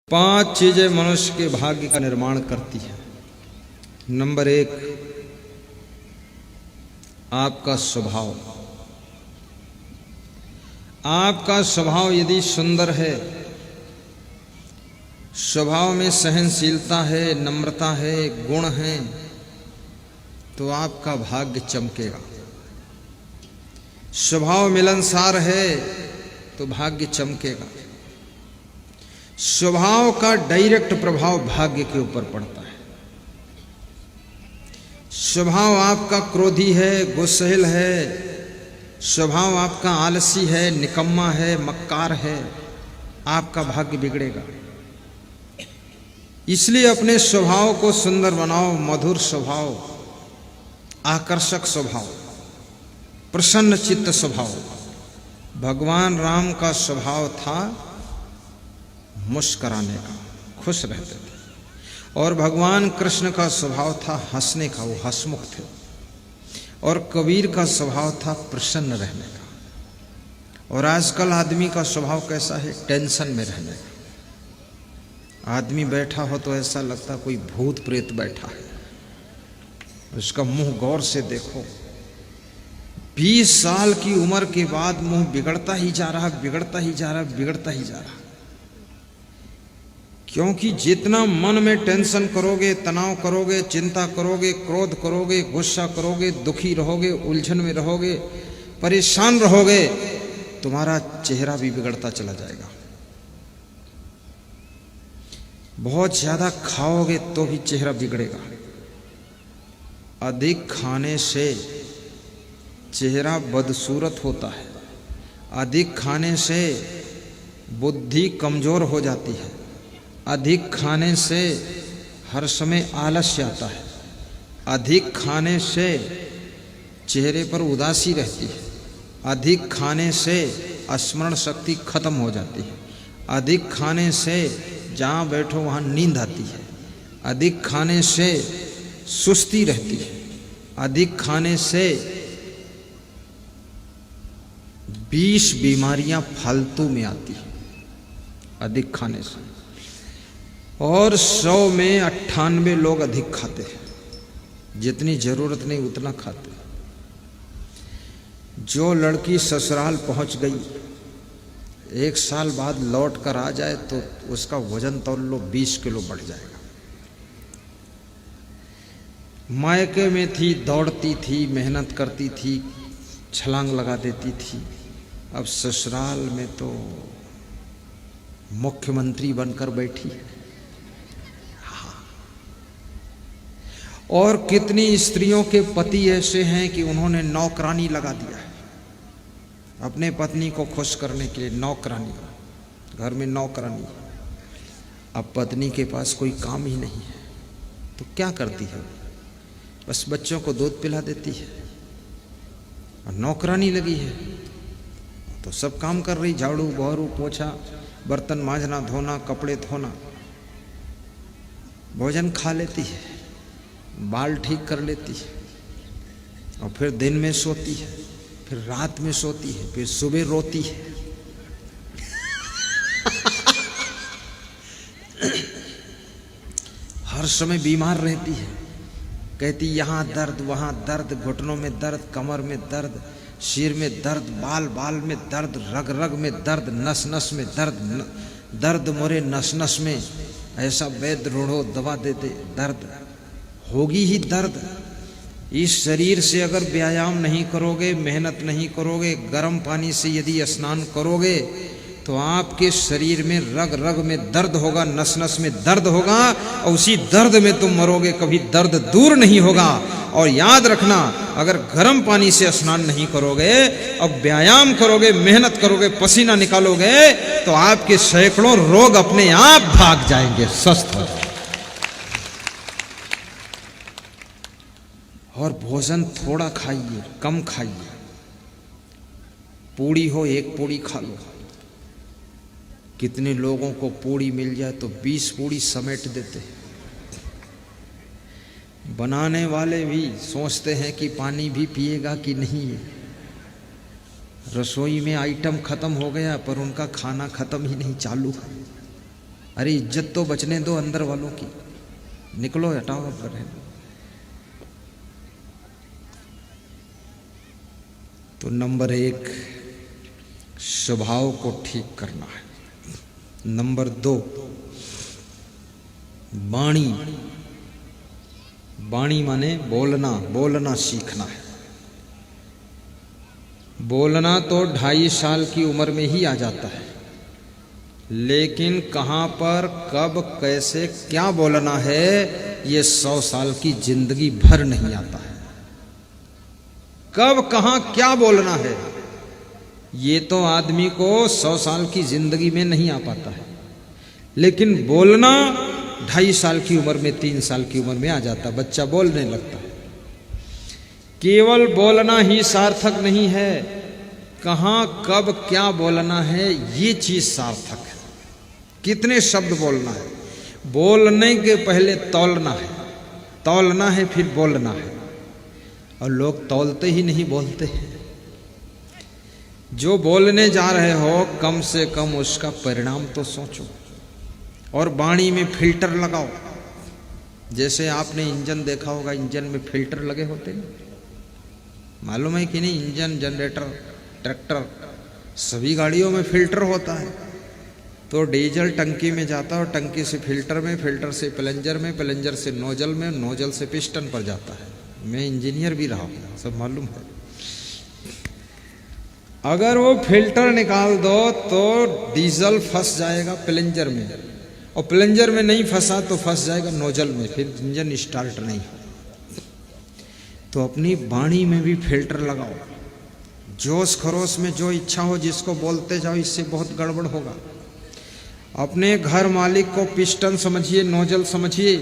5 चीजें मनुष्य के भाग्य का निर्माण करती है। नंबर 1, आपका स्वभाव। आपका स्वभाव यदि सुंदर है, स्वभाव में सहनशीलता है, नम्रता है, गुण है, तो आपका भाग्य चमकेगा। स्वभाव मिलनसार है तो भाग्य चमकेगा। स्वभाव का डायरेक्ट प्रभाव भाग्य के ऊपर पड़ता है। स्वभाव आपका क्रोधी है, गुस्सैल है, स्वभाव आपका आलसी है, निकम्मा है, मक्कार है, आपका भाग्य बिगड़ेगा। इसलिए अपने स्वभाव को सुंदर बनाओ, मधुर स्वभाव, आकर्षक स्वभाव, प्रसन्न चित्त स्वभाव। भगवान राम का स्वभाव था मुस्कुराने का, खुश रहते थे। और भगवान कृष्ण का स्वभाव था हंसने का, वो हंसमुख थे। और कबीर का स्वभाव था प्रसन्न रहने का। और आजकल आदमी का स्वभाव कैसा है? टेंशन में रहने का। आदमी बैठा हो तो ऐसा लगता कोई भूत प्रेत बैठा है, उसका मुंह गौर से देखो। 20 साल की उम्र के बाद मुंह बिगड़ता ही जा रहा, बिगड़ता ही जा रहा, बिगड़ता ही जा रहा। क्योंकि जितना मन में टेंशन करोगे, तनाव करोगे, चिंता करोगे, क्रोध करोगे, गुस्सा करोगे, दुखी रहोगे, उलझन में रहोगे, परेशान रहोगे, तुम्हारा चेहरा भी बिगड़ता चला जाएगा। बहुत ज्यादा खाओगे तो भी चेहरा बिगड़ेगा। अधिक खाने से चेहरा बदसूरत होता है। अधिक खाने से बुद्धि कमजोर हो जाती है। अधिक खाने से हर समय आलस्य आता है। अधिक खाने से चेहरे पर उदासी रहती है। अधिक खाने से स्मरण शक्ति खत्म हो जाती है। अधिक खाने से जहाँ बैठो वहाँ नींद आती है। अधिक खाने से सुस्ती रहती है। अधिक खाने से 20 बीमारियां फालतू में आती है अधिक खाने से। और 100 में 98 लोग अधिक खाते हैं। जितनी जरूरत नहीं उतना खाते। जो लड़की ससुराल पहुंच गई, 1 साल बाद लौट कर आ जाए तो उसका वजन तौल लो 20 किलो बढ़ जाएगा। मायके में थी, दौड़ती थी, मेहनत करती थी, छलांग लगा देती थी। अब ससुराल में तो मुख्यमंत्री बनकर बैठी है। और कितनी स्त्रियों के पति ऐसे हैं कि उन्होंने नौकरानी लगा दिया है अपने पत्नी को खुश करने के लिए। नौकरानी, घर में नौकरानी। अब पत्नी के पास कोई काम ही नहीं है तो क्या करती है? बस बच्चों को दूध पिला देती है। और नौकरानी लगी है तो सब काम कर रही, झाड़ू, बहरू, पोछा, बर्तन मांजना, धोना, कपड़े धोना, भोजन खा लेती है, बाल ठीक कर लेती है। और फिर दिन में सोती है, फिर रात में सोती है, फिर सुबह रोती है। हर समय बीमार रहती है। कहती यहाँ दर्द, वहाँ दर्द, घुटनों में दर्द, कमर में दर्द, सिर में दर्द, बाल बाल में दर्द, रग रग में दर्द, नस नस में दर्द, दर्द मोरे नस नस में। ऐसा वैद्य रूढ़ो दवा दे दे, दर्द होगी ही दर्द। इस शरीर से अगर व्यायाम नहीं करोगे, मेहनत नहीं करोगे, गर्म पानी से यदि स्नान करोगे तो आपके शरीर में रग रग में दर्द होगा, नस नस में दर्द होगा और उसी दर्द में तुम मरोगे। कभी दर्द दूर नहीं होगा। और याद रखना, अगर गर्म पानी से स्नान नहीं करोगे और व्यायाम करोगे, मेहनत करोगे, पसीना निकालोगे तो आपके सैकड़ों रोग अपने आप भाग जाएंगे, स्वस्थ हो जाएंगे। और भोजन थोड़ा खाइए, कम खाइए। पूड़ी हो 1 पूड़ी खा लो। कितने लोगों को पूड़ी मिल जाए तो 20 पूड़ी समेट देते हैं। बनाने वाले भी सोचते हैं कि पानी भी पिएगा कि नहीं। रसोई में आइटम खत्म हो गया पर उनका खाना खत्म ही नहीं, चालू है। अरे इज्जत तो बचने दो अंदर वालों की, निकलो हटाओ अब रहने दो। तो नंबर 1 स्वभाव को ठीक करना है। नंबर 2 वाणी, वाणी माने बोलना, बोलना सीखना है। बोलना तो 2.5 साल की उम्र में ही आ जाता है, लेकिन कहां पर कब कैसे क्या बोलना है ये 100 साल की जिंदगी भर नहीं आता है। कब कहां क्या बोलना है ये तो आदमी को 100 साल की जिंदगी में नहीं आ पाता है, लेकिन बोलना 2.5 साल की उम्र में, 3 साल की उम्र में आ जाता है, बच्चा बोलने लगता है। केवल बोलना ही सार्थक नहीं है, कहां कब क्या बोलना है ये चीज सार्थक है। कितने शब्द बोलना है, बोलने के पहले तौलना है, तौलना है फिर बोलना है, और लोग तौलते ही नहीं बोलते हैं। जो बोलने जा रहे हो कम से कम उसका परिणाम तो सोचो, और वाणी में फिल्टर लगाओ। जैसे आपने इंजन देखा होगा, इंजन में फिल्टर लगे होते हैं, मालूम है कि नहीं? इंजन, जनरेटर, ट्रैक्टर, सभी गाड़ियों में फिल्टर होता है। तो डीजल टंकी में जाता है और टंकी से फिल्टर में, फिल्टर से प्लंजर में, प्लंजर से नोजल में, नोजल से पिस्टन पर जाता है। मैं इंजीनियर भी रहा हूँ, सब मालूम है। अगर वो फिल्टर निकाल दो तो डीजल फंस जाएगा प्लंजर में, और प्लंजर में नहीं फंसा तो फंस जाएगा नोजल में, फिर इंजन स्टार्ट नहीं। तो अपनी वाणी में भी फिल्टर लगाओ। जोश खरोश में जो इच्छा हो जिसको बोलते जाओ, इससे बहुत गड़बड़ होगा। अपने घर मालिक को पिस्टन समझिए, नोजल समझिए।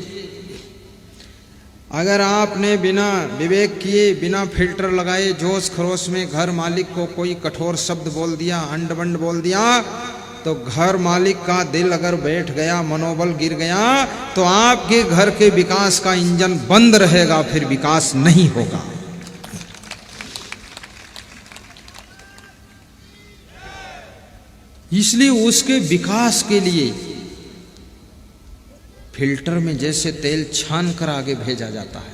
अगर आपने बिना विवेक किए, बिना फिल्टर लगाए जोश खरोश में घर मालिक को कोई कठोर शब्द बोल दिया, अंड बंड बोल दिया, तो घर मालिक का दिल अगर बैठ गया, मनोबल गिर गया, तो आपके घर के विकास का इंजन बंद रहेगा, फिर विकास नहीं होगा। इसलिए उसके विकास के लिए फिल्टर में जैसे तेल छान कर आगे भेजा जाता है,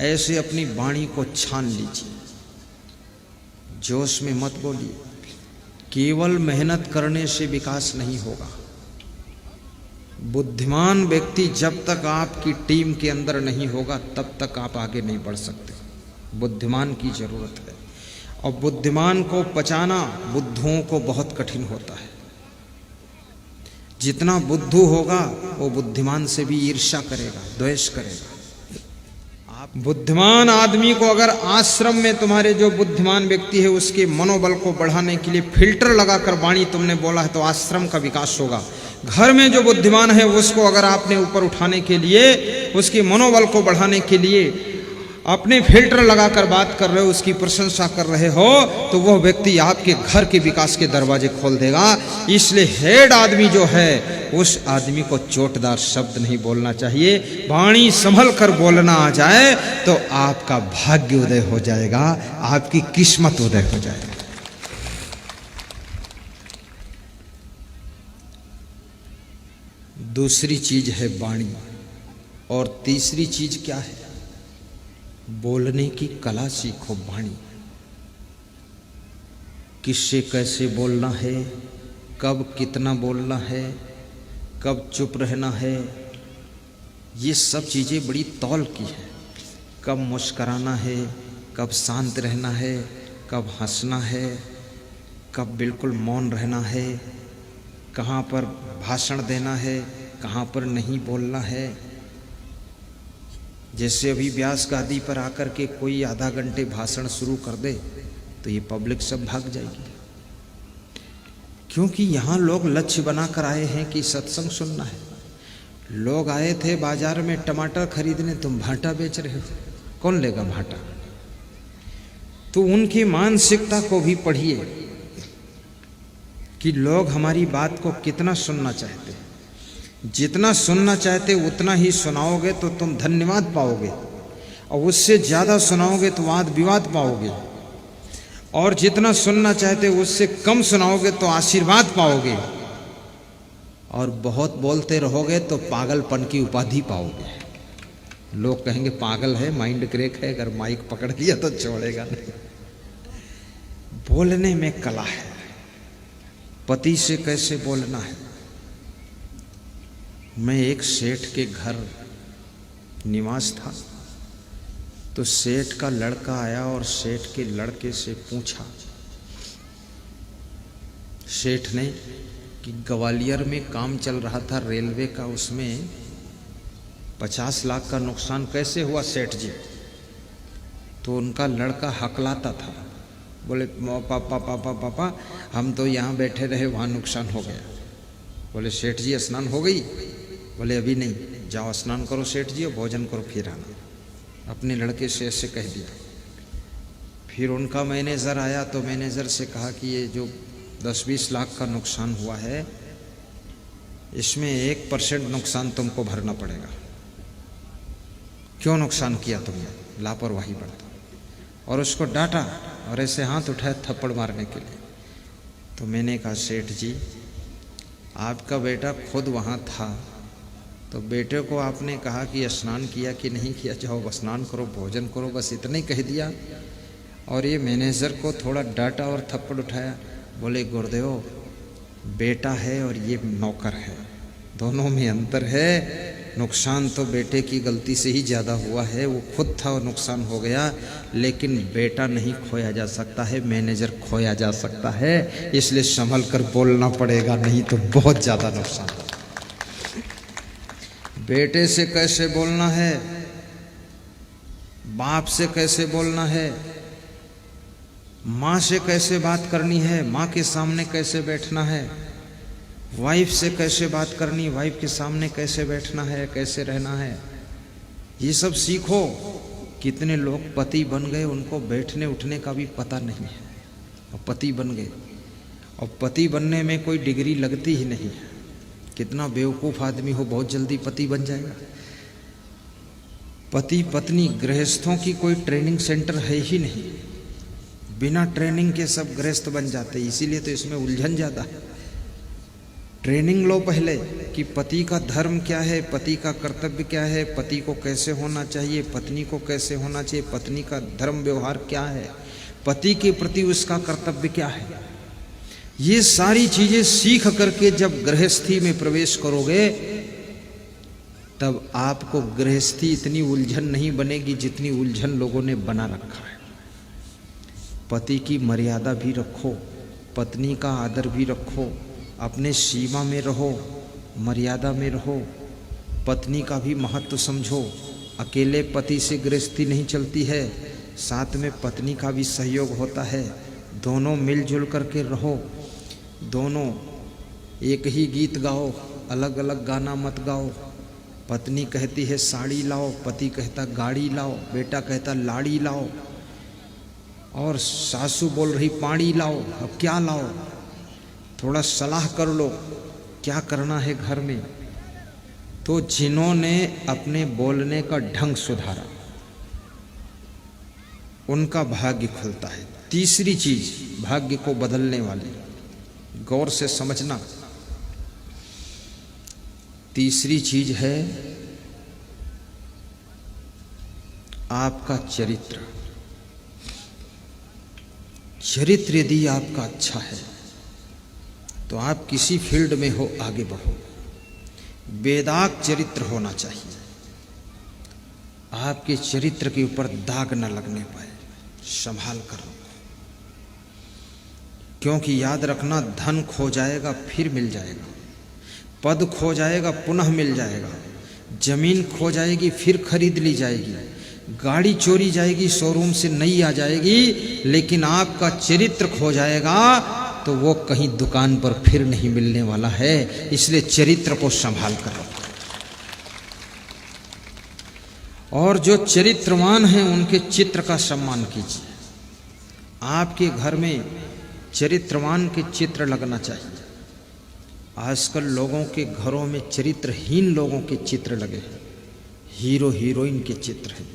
ऐसे अपनी वाणी को छान लीजिए। जोश में मत बोलिए। केवल मेहनत करने से विकास नहीं होगा। बुद्धिमान व्यक्ति जब तक आपकी टीम के अंदर नहीं होगा तब तक आप आगे नहीं बढ़ सकते। बुद्धिमान की जरूरत है, और बुद्धिमान को पचाना बुद्धुओं को बहुत कठिन होता है। जितना बुद्धू होगा वो बुद्धिमान से भी ईर्ष्या करेगा, द्वेष करेगा। आप बुद्धिमान आदमी को अगर आश्रम में तुम्हारे जो बुद्धिमान व्यक्ति है उसके मनोबल को बढ़ाने के लिए फिल्टर लगाकर वाणी तुमने बोला है तो आश्रम का विकास होगा। घर में जो बुद्धिमान है उसको अगर आपने ऊपर उठाने के लिए, उसके मनोबल को बढ़ाने के लिए अपने फिल्टर लगाकर बात कर रहे हो, उसकी प्रशंसा कर रहे हो, तो वह व्यक्ति आपके घर के विकास के दरवाजे खोल देगा। इसलिए हेड आदमी जो है उस आदमी को चोटदार शब्द नहीं बोलना चाहिए। वाणी संभल कर बोलना आ जाए तो आपका भाग्य उदय हो जाएगा, आपकी किस्मत उदय हो जाएगी। दूसरी चीज है वाणी, और तीसरी चीज क्या है? बोलने की कला सीखो। वाणी, किससे कैसे बोलना है, कब कितना बोलना है, कब चुप रहना है, ये सब चीज़ें बड़ी तौल की है। कब मुस्कराना है, कब शांत रहना है, कब हंसना है, कब बिल्कुल मौन रहना है, कहाँ पर भाषण देना है, कहाँ पर नहीं बोलना है। जैसे अभी व्यास गादी पर आकर के कोई आधा घंटे भाषण शुरू कर दे तो ये पब्लिक सब भाग जाएगी, क्योंकि यहाँ लोग लक्ष्य बनाकर आए हैं कि सत्संग सुनना है। लोग आए थे बाजार में टमाटर खरीदने, तुम भाटा बेच रहे हो, कौन लेगा भाटा? तो उनकी मानसिकता को भी पढ़िए कि लोग हमारी बात को कितना सुनना चाहते हैं। जितना सुनना चाहते उतना ही सुनाओगे तो तुम धन्यवाद पाओगे, और उससे ज़्यादा सुनाओगे तो वाद विवाद पाओगे, और जितना सुनना चाहते उससे कम सुनाओगे तो आशीर्वाद पाओगे, और बहुत बोलते रहोगे तो पागलपन की उपाधि पाओगे। लोग कहेंगे पागल है, माइंड क्रेक है, अगर माइक पकड़ लिया तो छोड़ेगा नहीं। बोलने में कला है। पति से कैसे बोलना है। मैं एक सेठ के घर निवास था, तो सेठ का लड़का आया और सेठ के लड़के से पूछा, सेठ ने, कि ग्वालियर में काम चल रहा था रेलवे का, उसमें 50 लाख का नुकसान कैसे हुआ सेठ जी। तो उनका लड़का हकलाता था, बोले पापा पापा पापा हम तो यहाँ बैठे रहे, वहाँ नुकसान हो गया। बोले सेठ जी स्नान हो गई। बोले अभी नहीं, जाओ स्नान करो सेठ जी और भोजन करो फिर आना। अपने लड़के से ऐसे कह दिया। फिर उनका मैनेजर आया तो मैनेजर से कहा कि ये जो 10-20 लाख का नुकसान हुआ है, इसमें 1% नुकसान तुमको भरना पड़ेगा। क्यों नुकसान किया तुमने, लापरवाही बरता। और उसको डांटा और ऐसे हाथ उठाया थप्पड़ मारने के लिए। तो मैंने कहा सेठ जी, आपका बेटा खुद वहाँ था, तो बेटे को आपने कहा कि स्नान किया कि नहीं किया, जाओ स्नान करो भोजन करो, बस इतना ही कह दिया। और ये मैनेजर को थोड़ा डांटा और थप्पड़ उठाया। बोले गुरुदेव, बेटा है और ये नौकर है, दोनों में अंतर है। नुकसान तो बेटे की गलती से ही ज़्यादा हुआ है, वो खुद था और नुकसान हो गया, लेकिन बेटा नहीं खोया जा सकता है, मैनेजर खोया जा सकता है। इसलिए संभल कर बोलना पड़ेगा, नहीं तो बहुत ज़्यादा नुकसान। बेटे से कैसे बोलना है, बाप से कैसे बोलना है, माँ से कैसे बात करनी है, माँ के सामने कैसे बैठना है, वाइफ से कैसे बात करनी, वाइफ के सामने कैसे बैठना है, कैसे रहना है, ये सब सीखो। कितने लोग पति बन गए, उनको बैठने उठने का भी पता नहीं है और पति बन गए। और पति बनने में कोई डिग्री लगती ही नहीं है। कितना बेवकूफ़ आदमी हो, बहुत जल्दी पति बन जाएगा। पति पत्नी गृहस्थों की कोई ट्रेनिंग सेंटर है ही नहीं, बिना ट्रेनिंग के सब गृहस्थ बन जाते। इसीलिए तो इसमें उलझन ज़्यादा है। ट्रेनिंग लो पहले कि पति का धर्म क्या है, पति का कर्तव्य क्या है, पति को कैसे होना चाहिए, पत्नी को कैसे होना चाहिए, पत्नी का धर्म व्यवहार क्या है, पति के प्रति उसका कर्तव्य क्या है। ये सारी चीजें सीख करके जब गृहस्थी में प्रवेश करोगे, तब आपको गृहस्थी इतनी उलझन नहीं बनेगी जितनी उलझन लोगों ने बना रखा है। पति की मर्यादा भी रखो, पत्नी का आदर भी रखो, अपने सीमा में रहो, मर्यादा में रहो, पत्नी का भी महत्व समझो। अकेले पति से गृहस्थी नहीं चलती है, साथ में पत्नी का भी सहयोग होता है। दोनों मिलजुल करके रहो, दोनों एक ही गीत गाओ, अलग अलग गाना मत गाओ। पत्नी कहती है साड़ी लाओ, पति कहता गाड़ी लाओ, बेटा कहता लाड़ी लाओ, और सासू बोल रही पानी लाओ। अब क्या लाओ, थोड़ा सलाह कर लो क्या करना है घर में। तो जिन्होंने अपने बोलने का ढंग सुधारा, उनका भाग्य खुलता है। तीसरी चीज भाग्य को बदलने वाली, गौर से समझना, तीसरी चीज है आपका चरित्र। चरित्र यदि आपका अच्छा है तो आप किसी फील्ड में हो आगे बढ़ो। बेदाग चरित्र होना चाहिए, आपके चरित्र के ऊपर दाग न लगने पाए, संभाल कर रखो। क्योंकि याद रखना, धन खो जाएगा फिर मिल जाएगा, पद खो जाएगा पुनः मिल जाएगा, जमीन खो जाएगी फिर खरीद ली जाएगी, गाड़ी चोरी जाएगी शोरूम से नई आ जाएगी, लेकिन आपका चरित्र खो जाएगा तो वो कहीं दुकान पर फिर नहीं मिलने वाला है। इसलिए चरित्र को संभाल कर रखो। और जो चरित्रवान हैं उनके चित्र का सम्मान कीजिए। आपके घर में चरित्रवान के चित्र लगना चाहिए। आजकल लोगों के घरों में चरित्रहीन लोगों के चित्र लगे हैं, हीरो हीरोइन के चित्र हैं,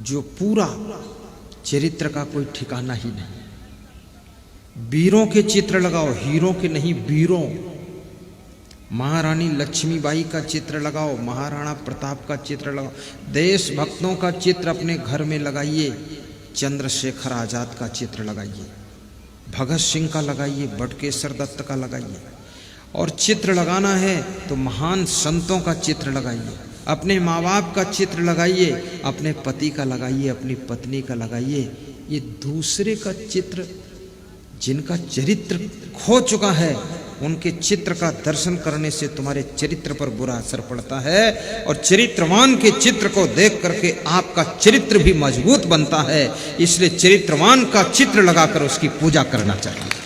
जो पूरा चरित्र का कोई ठिकाना ही नहीं। वीरों के चित्र लगाओ, हीरो के नहीं, वीरों महारानी लक्ष्मीबाई का चित्र लगाओ, महाराणा प्रताप का चित्र लगाओ, देशभक्तों का चित्र अपने घर में लगाइए, चंद्रशेखर आजाद का चित्र लगाइए, भगत सिंह का लगाइए, बटुकेश्वर दत्त का लगाइए। और चित्र लगाना है तो महान संतों का चित्र लगाइए, अपने माँ बाप का चित्र लगाइए, अपने पति का लगाइए, अपनी पत्नी का लगाइए। ये दूसरे का चित्र, जिनका चरित्र खो चुका है, उनके चित्र का दर्शन करने से तुम्हारे चरित्र पर बुरा असर पड़ता है, और चरित्रवान के चित्र को देख करके आपका चरित्र भी मजबूत बनता है। इसलिए चरित्रवान का चित्र लगाकर उसकी पूजा करना चाहिए।